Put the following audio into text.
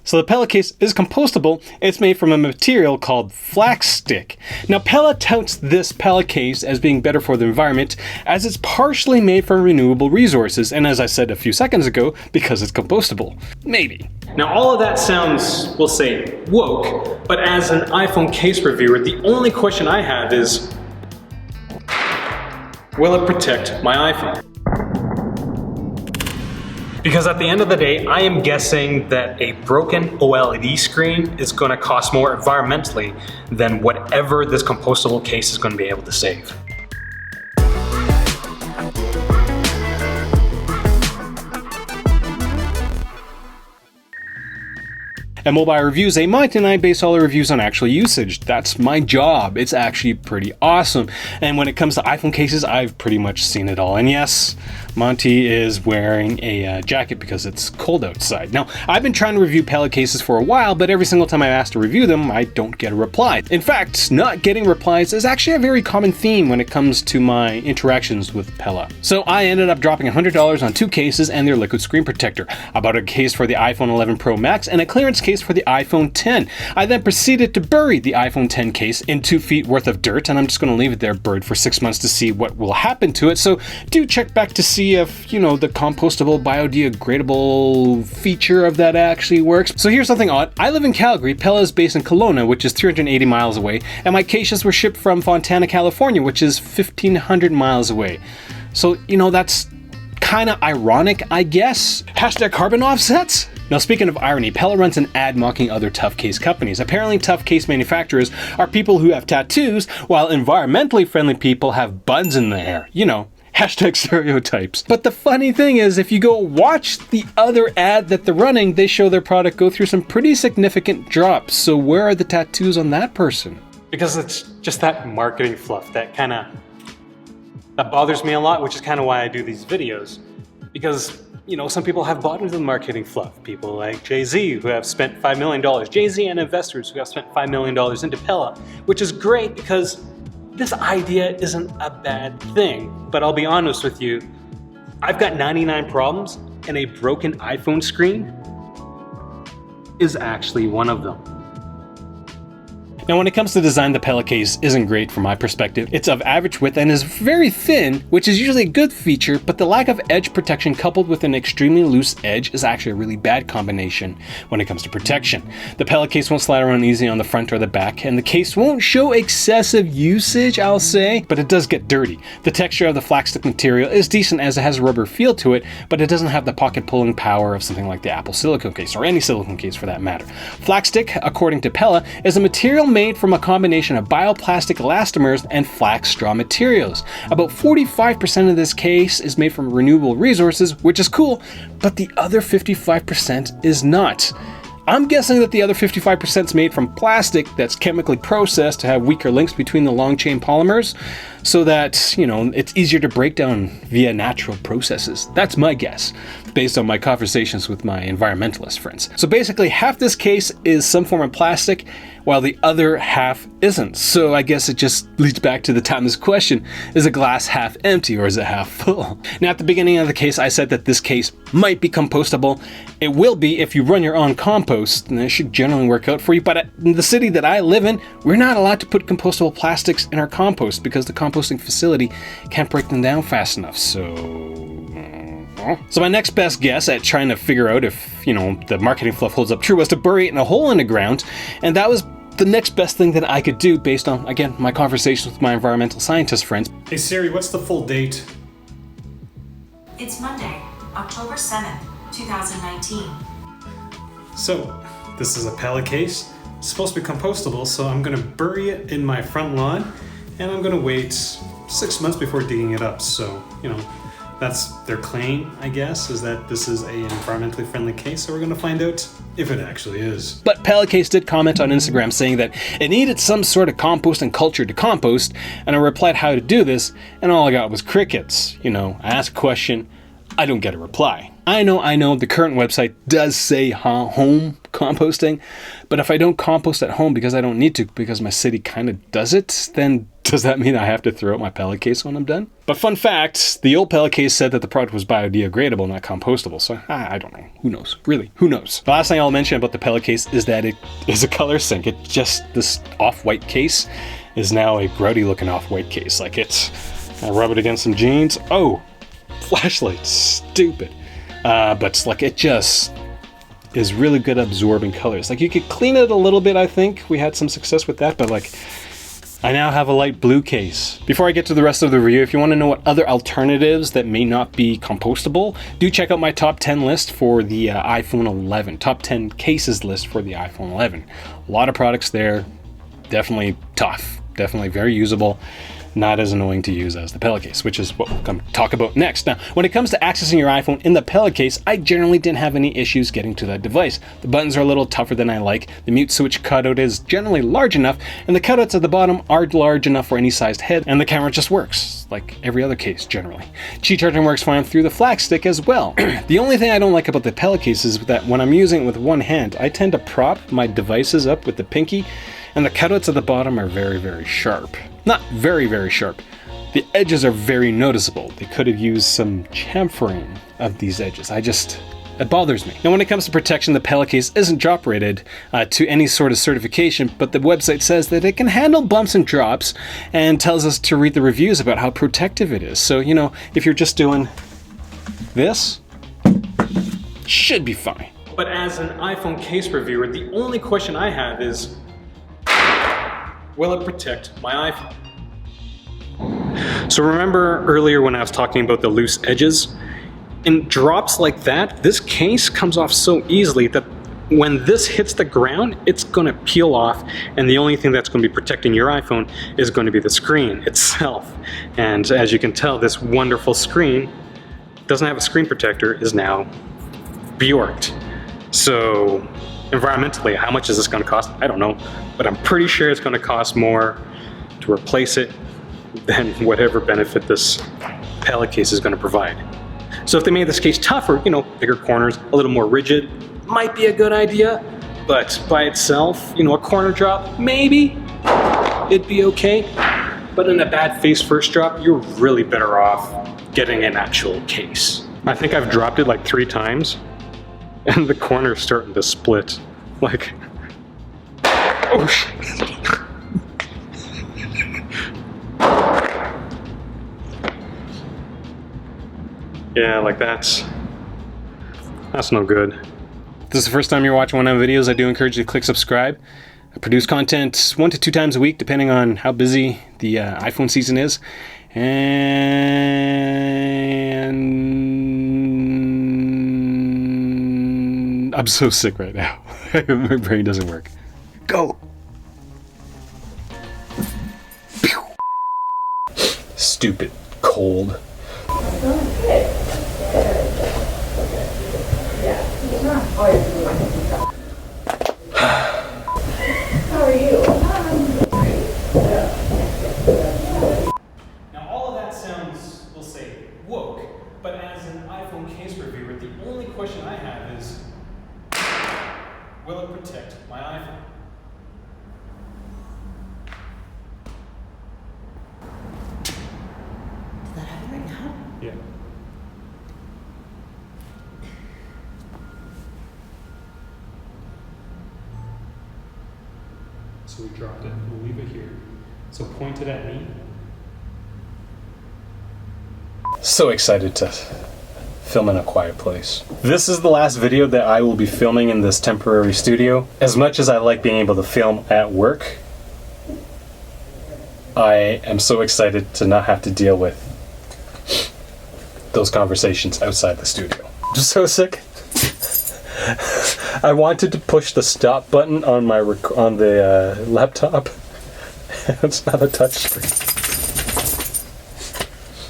So the Pella case is compostable. It's made from a material called flax stick. Now Pella touts this Pella case as being better for the environment as it's partially made from renewable resources, and as I said a few seconds ago, because it's compostable. Maybe. Now all of that sounds, we'll say, woke, but as an iPhone case reviewer, the only question I have is, will it protect my iPhone? Because at the end of the day, I am guessing that a broken OLED screen is going to cost more environmentally than whatever this compostable case is going to be able to save. At Mobile Reviews, Monty and I base all our reviews on actual usage. That's my job. It's actually pretty awesome. And when it comes to iPhone cases, I've pretty much seen it all. And yes, Monty is wearing a jacket because it's cold outside. Now, I've been trying to review Pella cases for a while, but every single time I ask to review them, I don't get a reply. In fact, not getting replies is actually a very common theme when it comes to my interactions with Pella. So I ended up dropping $100 on 2 cases and their liquid screen protector. I bought a case for the iPhone 11 Pro Max and a clearance case for the iPhone 10. I then proceeded to bury the iPhone 10 case in 2 feet worth of dirt, and I'm just going to leave it there buried for 6 months to see what will happen to it. So do check back to see if, the compostable biodegradable feature of that actually works. So here's something odd. I live in Calgary. Pella is based in Kelowna, which is 380 miles away, and my cases were shipped from Fontana, California, which is 1,500 miles away. So, that's kind of ironic, I guess. Hashtag carbon offsets? Now, speaking of irony, Pella runs an ad mocking other tough case companies. Apparently, tough case manufacturers are people who have tattoos, while environmentally friendly people have buns in their hair. Hashtag stereotypes. But the funny thing is, if you go watch the other ad that they're running, they show their product go through some pretty significant drops. So where are the tattoos on that person? Because it's just that marketing fluff that bothers me a lot, which is kind of why I do these videos. Because some people have bought into the marketing fluff. People like Jay-Z who have spent $5 million. Jay-Z and investors who have spent $5 million into Pella, which is great because this idea isn't a bad thing. But I'll be honest with you, I've got 99 problems and a broken iPhone screen is actually one of them. Now, when it comes to design, the Pella case isn't great from my perspective. It's of average width and is very thin, which is usually a good feature, but the lack of edge protection coupled with an extremely loose edge is actually a really bad combination when it comes to protection. The Pella case won't slide around easy on the front or the back, and the case won't show excessive usage, I'll say, but it does get dirty. The texture of the flax stick material is decent as it has a rubber feel to it, but it doesn't have the pocket pulling power of something like the Apple silicone case, or any silicone case for that matter. Flax stick, according to Pella, is a material made from a combination of bioplastic elastomers and flax straw materials. About 45% of this case is made from renewable resources, which is cool, but the other 55% is not. I'm guessing that the other 55% is made from plastic that's chemically processed to have weaker links between the long chain polymers so that, it's easier to break down via natural processes. That's my guess, based on my conversations with my environmentalist friends. So basically, half this case is some form of plastic, while the other half isn't. So I guess it just leads back to the timeless question, is a glass half empty or is it half full? Now, at the beginning of the case, I said that this case might be compostable. It will be if you run your own compost, and it should generally work out for you. But in the city that I live in, we're not allowed to put compostable plastics in our compost because the composting facility can't break them down fast enough. So my next best guess at trying to figure out if, the marketing fluff holds up true was to bury it in a hole in the ground, and that was the next best thing that I could do based on, again, my conversations with my environmental scientist friends. Hey Siri, what's the full date? It's Monday, October 7th, 2019. So, this is a Pella case. It's supposed to be compostable, so I'm going to bury it in my front lawn, and I'm going to wait 6 months before digging it up. So, that's their claim, I guess, is that this is an environmentally friendly case, so we're going to find out if it actually is. But Pella case did comment on Instagram saying that it needed some sort of composting culture to compost, and I replied how to do this, and all I got was crickets. I ask a question, I don't get a reply. I know, the current website does say home composting. But if I don't compost at home because I don't need to, because my city kind of does it, then does that mean I have to throw out my pellet case when I'm done? But fun fact, the old pellet case said that the product was biodegradable, not compostable. So I don't know. Who knows? Really, who knows? The last thing I'll mention about the pellet case is that it is a color sync. It just, this off-white case is now a grody looking off-white case. Like I rub it against some jeans. Oh, flashlight, stupid. But like it just is really good at absorbing colors. Like you could clean it a little bit, I think. We had some success with that, but like I now have a light blue case. Before I get to the rest of the review, if you want to know what other alternatives that may not be compostable, do check out my top 10 list for the iPhone 11. Top 10 cases list for the iPhone 11. A lot of products there, definitely tough, definitely very usable. Not as annoying to use as the pellet case, which is what we'll come talk about next. Now, when it comes to accessing your iPhone in the pellet case, I generally didn't have any issues getting to that device. The buttons are a little tougher than I like, the mute switch cutout is generally large enough, and the cutouts at the bottom are large enough for any sized head, and the camera just works, like every other case generally. Qi charging works fine through the flag stick as well. The only thing I don't like about the pellet case is that when I'm using it with one hand, I tend to prop my devices up with the pinky, and the cutouts at the bottom are very, very sharp. Not very, very sharp. The edges are very noticeable. They could have used some chamfering of these edges. It bothers me. Now, when it comes to protection, the pellet case isn't drop rated to any sort of certification, but the website says that it can handle bumps and drops and tells us to read the reviews about how protective it is. So, you know, if you're just doing this, should be fine. But as an iPhone case reviewer, the only question I have is, will it protect my iPhone? So remember earlier when I was talking about the loose edges? In drops like that, this case comes off so easily that when this hits the ground, it's gonna peel off, and the only thing that's gonna be protecting your iPhone is going to be the screen itself. And as you can tell, this wonderful screen doesn't have a screen protector, is now Bjorked. So environmentally, how much is this going to cost? I don't know, but I'm pretty sure it's going to cost more to replace it than whatever benefit this pellet case is going to provide. So if they made this case tougher, you know, bigger corners, a little more rigid, might be a good idea, but by itself, you know, a corner drop, maybe it'd be okay, but in a bad face first drop, you're really better off getting an actual case. I think I've dropped it like 3 times, and the corner's starting to split. Like, oh shit. Yeah, like that's no good. If this is the first time you're watching one of my videos, I do encourage you to click subscribe. I produce content 1 to 2 times a week, depending on how busy the iPhone season is. And I'm so sick right now. My brain doesn't work. Go. Pew. Stupid cold. How are you? Now all of that sounds, we'll say, woke, but as an iPhone case reviewer, the only question I have is, will it protect my iPhone? Does that happen right now? Yeah. So we dropped it, we'll leave it here. So point it at me. So excited to film in a quiet place. This is the last video that I will be filming in this temporary studio. As much as I like being able to film at work, I am so excited to not have to deal with those conversations outside the studio. Just so sick. I wanted to push the stop button on my on the laptop. It's not a touch screen.